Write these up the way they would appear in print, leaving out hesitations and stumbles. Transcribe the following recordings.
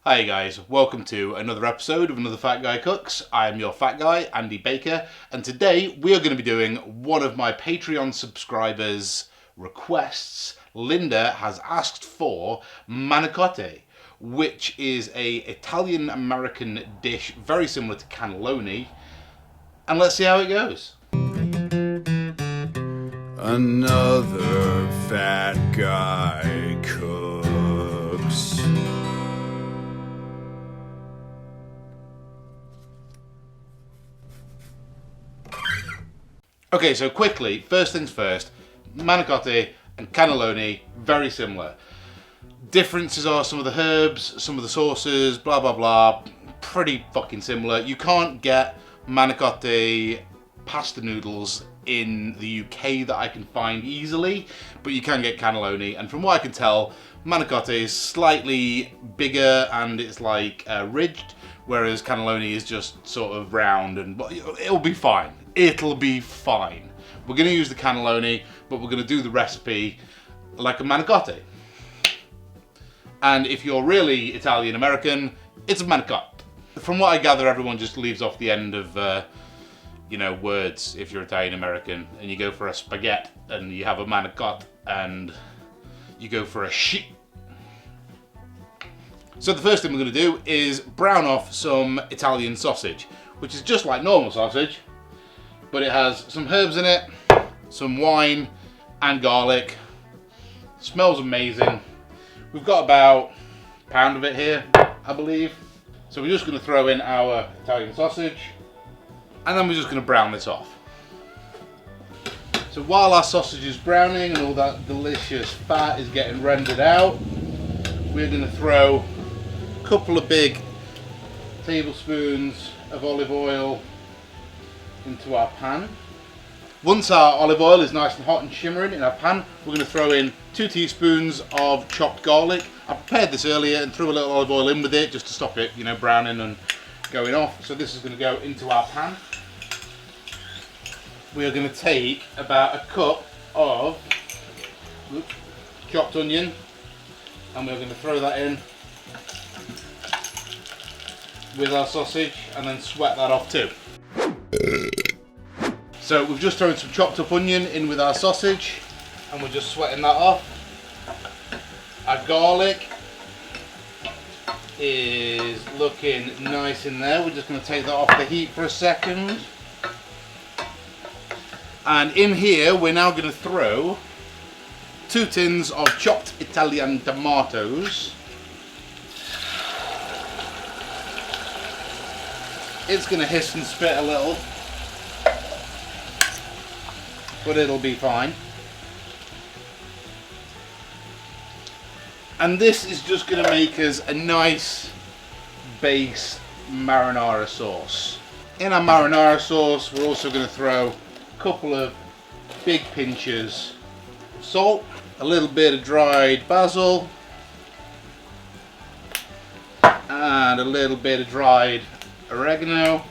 Hi guys, welcome to another episode of Another Fat Guy Cooks. I am your fat guy, Andy Baker, and today we are going to be doing one of my Patreon subscribers' requests. Linda has asked for Manicotti, which is a Italian-American dish very similar to cannelloni, and let's see how it goes. Another fat guy cooks. Okay, so quickly, first things first, Manicotti and cannelloni, very similar. Differences are some of the herbs, some of the sauces, blah blah blah, pretty fucking similar. You can't get Manicotti pasta noodles in the UK that I can find easily, but you can get cannelloni, and from what I can tell, Manicotti is slightly bigger and it's like ridged, whereas cannelloni is just sort of round, and it'll be fine. It'll be fine. We're going to use the cannelloni, but we're going to do the recipe like a Manicotti. And if you're really Italian American, it's a Manicotti. From what I gather, everyone just leaves off the end of words if you're Italian American, and you go for a spaghetti and you have a Manicotti, and you go for a shit. So the first thing we're going to do is brown off some Italian sausage, which is just like normal sausage, but it has some herbs in it, some wine and garlic. Smells amazing. We've got about a pound of it here, I believe. So we're just going to throw in our Italian sausage, and then we're just going to brown this off. So while our sausage is browning and all that delicious fat is getting rendered out, we're going to throw a couple of big tablespoons of olive oil into our pan. Once our olive oil is nice and hot and shimmering in our pan, we're going to throw in 2 teaspoons of chopped garlic. I prepared this earlier and threw a little olive oil in with it just to stop it, browning and going off. So this is going to go into our pan. We are going to take about a cup of chopped onion, and we're going to throw that in with our sausage and then sweat that off too. So we've just thrown some chopped up onion in with our sausage, and we're just sweating that off. Our garlic is looking nice in there. We're just going to take that off the heat for a second. And in here we're now going to throw 2 tins of chopped Italian tomatoes. It's going to hiss and spit a little, but it'll be fine. And this is just going to make us a nice base marinara sauce. In our marinara sauce, we're also going to throw a couple of big pinches of salt, a little bit of dried basil, and a little bit of dried oregano,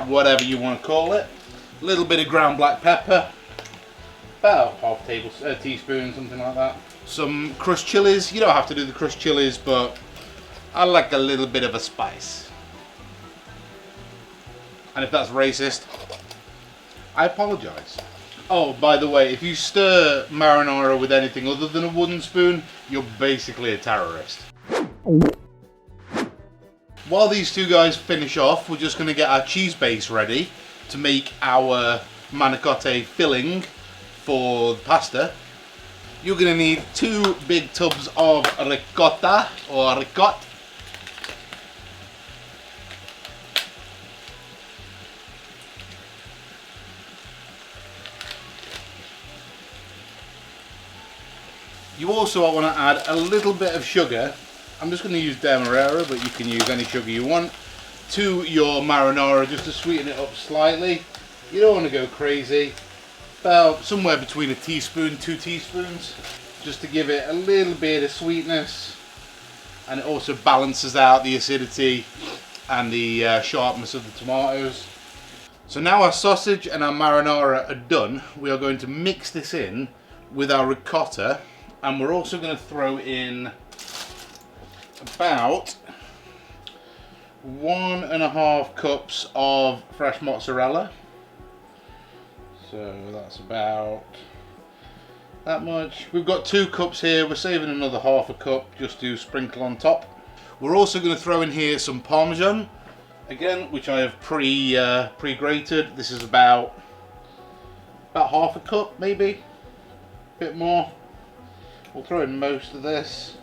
whatever you want to call it. A little bit of ground black pepper, about half teaspoon, something like that. Some crushed chilies. You don't have to do the crushed chilies, but I like a little bit of a spice. And if that's racist, I apologise. Oh, by the way, if you stir marinara with anything other than a wooden spoon, you're basically a terrorist. While these two guys finish off, we're just going to get our cheese base ready to make our Manicotti filling for the pasta. You're going to need 2 big tubs of ricotta or ricotta. You also want to add a little bit of sugar. I'm just going to use Demerara, but you can use any sugar you want, to your marinara just to sweeten it up slightly. You don't want to go crazy. About somewhere between a teaspoon, 2 teaspoons, just to give it a little bit of sweetness, and it also balances out the acidity and the sharpness of the tomatoes. So now our sausage and our marinara are done, we are going to mix this in with our ricotta, and we're also going to throw in about 1.5 cups of fresh mozzarella. So that's about that much. We've got 2 cups here. We're saving another half a cup just to sprinkle on top. We're also going to throw in here some Parmesan, again, which I have pre-grated. This is about half a cup, maybe, a bit more. We'll throw in most of this,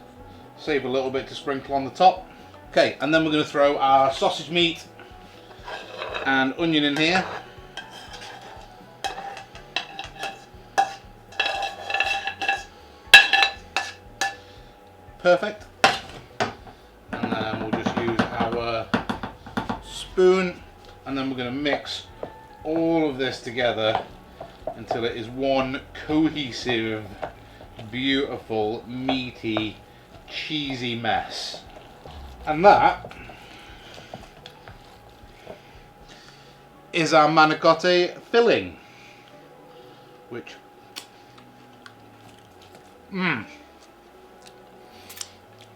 save a little bit to sprinkle on the top. Okay, and then we're going to throw our sausage meat and onion in here. Perfect. And then we'll just use our spoon, and then we're going to mix all of this together until it is one cohesive, beautiful, meaty, cheesy mess. And that is our manicotti filling, which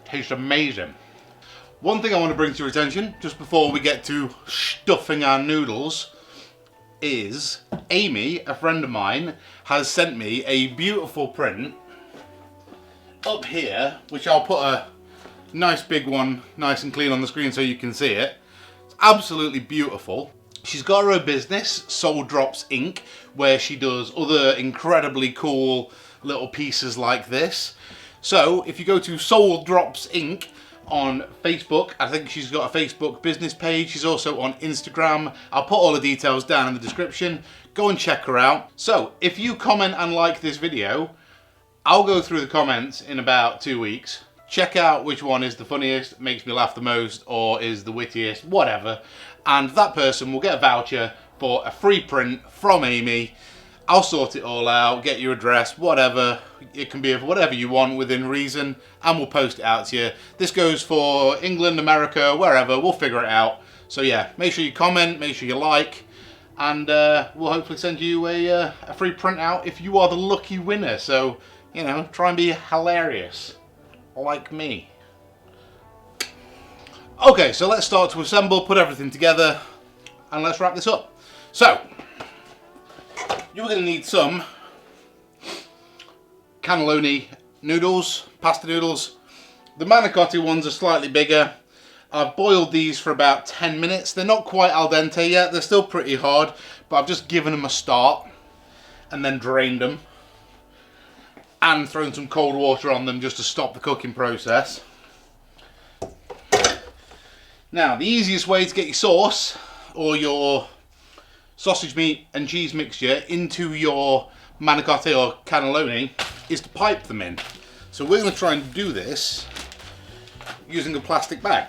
tastes amazing. One thing I want to bring to your attention just before we get to stuffing our noodles is Amy, a friend of mine, has sent me a beautiful print up here, which I'll put a nice big one nice and clean on the screen so you can see it. It's absolutely beautiful. She's got her own business, Soul Drops Inc., where she does other incredibly cool little pieces like this. So if you go to Soul Drops Inc. on Facebook, I think she's got a Facebook business page. She's also on Instagram. I'll put all the details down in the description. Go and check her out. So if you comment and like this video, I'll go through the comments in about 2 weeks. Check out which one is the funniest, makes me laugh the most, or is the wittiest, whatever. And that person will get a voucher for a free print from Amy. I'll sort it all out, get your address, whatever. It can be of whatever you want within reason, and we'll post it out to you. This goes for England, America, wherever. We'll figure it out. So yeah, make sure you comment, make sure you like, and we'll hopefully send you a free printout if you are the lucky winner. So, you know, try and be hilarious, like me. Okay, so let's start to assemble, put everything together, and let's wrap this up. So, you're going to need some cannelloni noodles, pasta noodles. The manicotti ones are slightly bigger. I've boiled these for about 10 minutes. They're not quite al dente yet. They're still pretty hard, but I've just given them a start and then drained them and thrown some cold water on them just to stop the cooking process. Now, the easiest way to get your sauce or your sausage meat and cheese mixture into your manicotti or cannelloni is to pipe them in. So we're going to try and do this using a plastic bag.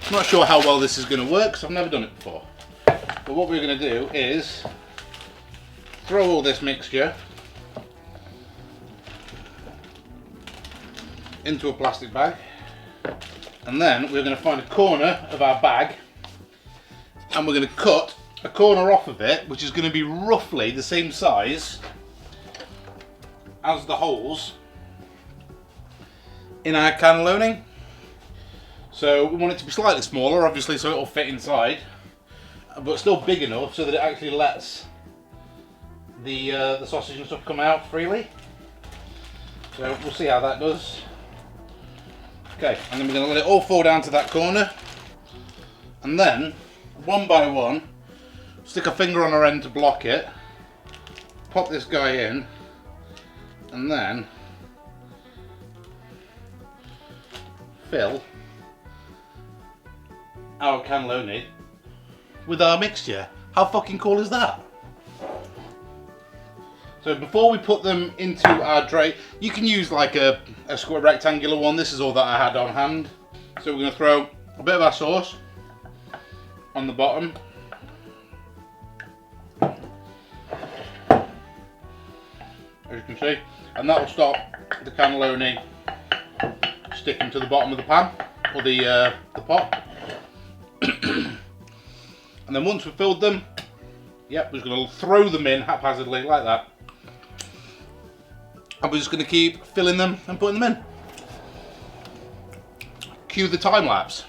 I'm not sure how well this is going to work because I've never done it before. But what we're going to do is throw all this mixture into a plastic bag, and then we're going to find a corner of our bag and we're going to cut a corner off of it, which is going to be roughly the same size as the holes in our cannelloni. So we want it to be slightly smaller, obviously, so it'll fit inside, but still big enough so that it actually lets the sausage and stuff come out freely. So we'll see how that does. Okay, and then we're going to let it all fall down to that corner, and then one by one stick a finger on our end to block it, pop this guy in, and then fill our cannelloni with our mixture. How fucking cool is that? So before we put them into our tray, you can use like a square rectangular one. This is all that I had on hand. So we're going to throw a bit of our sauce on the bottom. As you can see, and that will stop the cannelloni sticking to the bottom of the pan or the pot. And then once we've filled them, yep, we're just going to throw them in haphazardly like that. And we're just going to keep filling them and putting them in. cue the time lapse.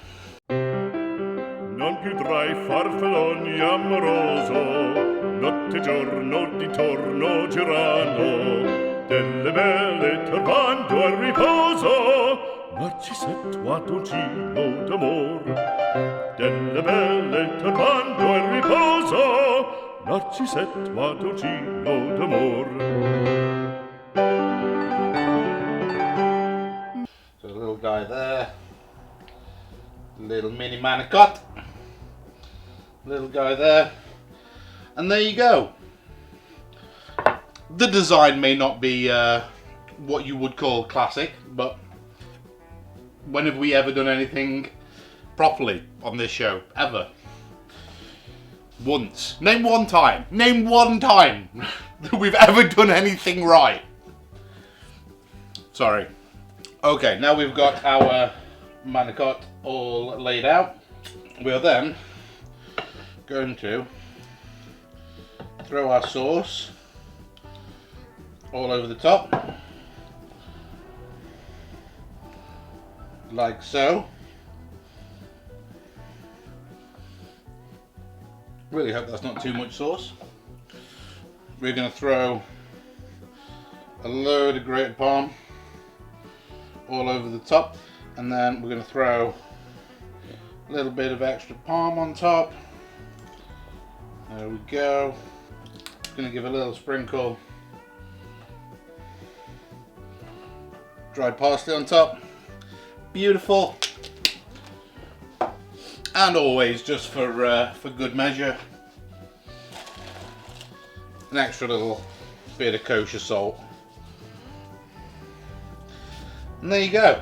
Non più tra i farfalloni amoroso, notte e giorno d'intorno girano, delle belle turbando al riposo, Narcisetto a dolcino d'amor. Delle belle turbando al riposo, Narcisetto a dolcino d'amor. So a little guy there, little mini Manicotti, little guy there, and there you go. The design may not be what you would call classic, but when have we ever done anything properly on this show? Ever? Once. Name one time. Name one time that we've ever done anything right. Sorry. Okay, now we've got our Manicotti all laid out. We are then going to throw our sauce all over the top, like so. Really hope that's not too much sauce. We're going to throw a load of grated parm all over the top, and then we're going to throw a little bit of extra parm on top. There we go. Going to give a little sprinkle dried parsley on top. Beautiful. And always, just for good measure, an extra little bit of kosher salt. And there you go.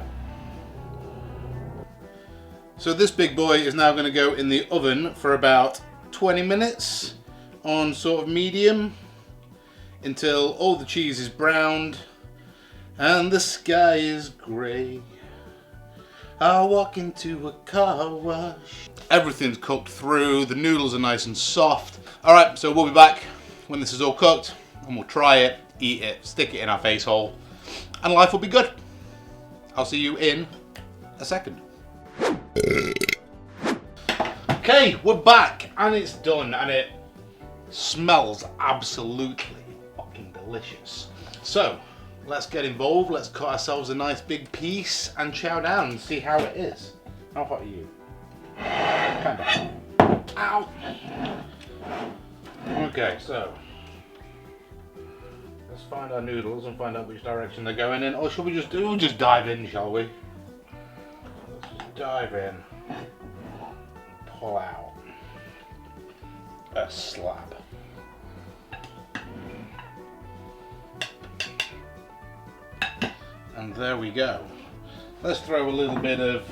So this big boy is now going to go in the oven for about 20 minutes on sort of medium until all the cheese is browned and the sky is grey. I'll walk into a car wash. Everything's cooked through, the noodles are nice and soft. Alright, so we'll be back when this is all cooked and we'll try it, eat it, stick it in our face hole, and life will be good. I'll see you in a second. Okay, we're back and it's done and it smells absolutely fucking delicious. So, let's get involved, let's cut ourselves a nice big piece and chow down and see how it is. How hot are you? Kind of. Ow! Okay, so let's find our noodles and find out which direction they're going in. Or shall we just dive in, shall we? Let's just dive in. Pull out a slab. And there we go. Let's throw a little bit of,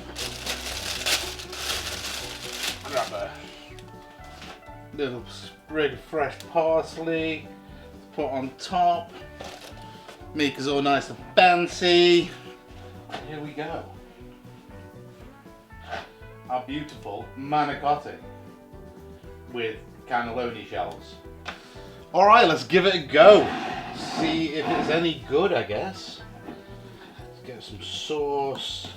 grab a little sprig of fresh parsley, put on top, make us all nice and fancy. And here we go. Our beautiful manicotti with cannelloni shells. Alright, let's give it a go. See if it's any good, I guess. Get some sauce,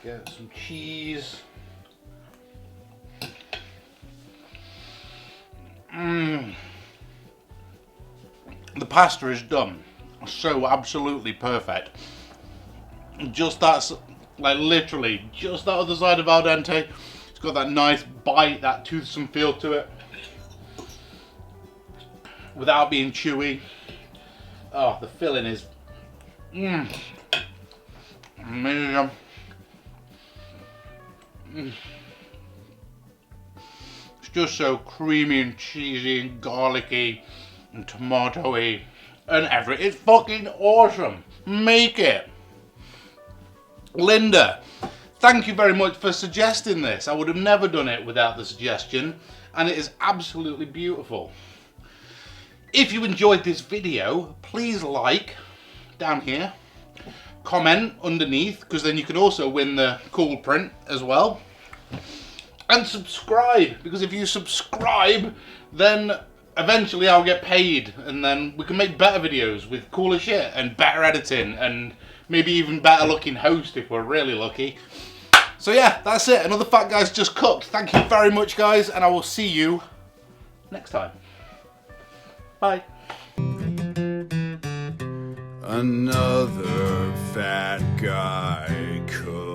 get some cheese. The pasta is done. So absolutely perfect. Just that's like literally just that other side of al dente. It's got that nice bite, that toothsome feel to it, without being chewy. Oh, the filling is amazing. It's just so creamy and cheesy and garlicky and tomatoey and everything. It's fucking awesome. Make it. Linda, thank you very much for suggesting this. I would have never done it without the suggestion, and it is absolutely beautiful. If you enjoyed this video, please like down here, comment underneath, because then you can also win the cool print as well, and subscribe, because if you subscribe then eventually I'll get paid and then we can make better videos with cooler shit and better editing and maybe even better looking host if we're really lucky. So yeah, that's it. Another Fat Guy's Just Cooked. Thank you very much, guys, and I will see you next time. Bye. Another fat guy cooked.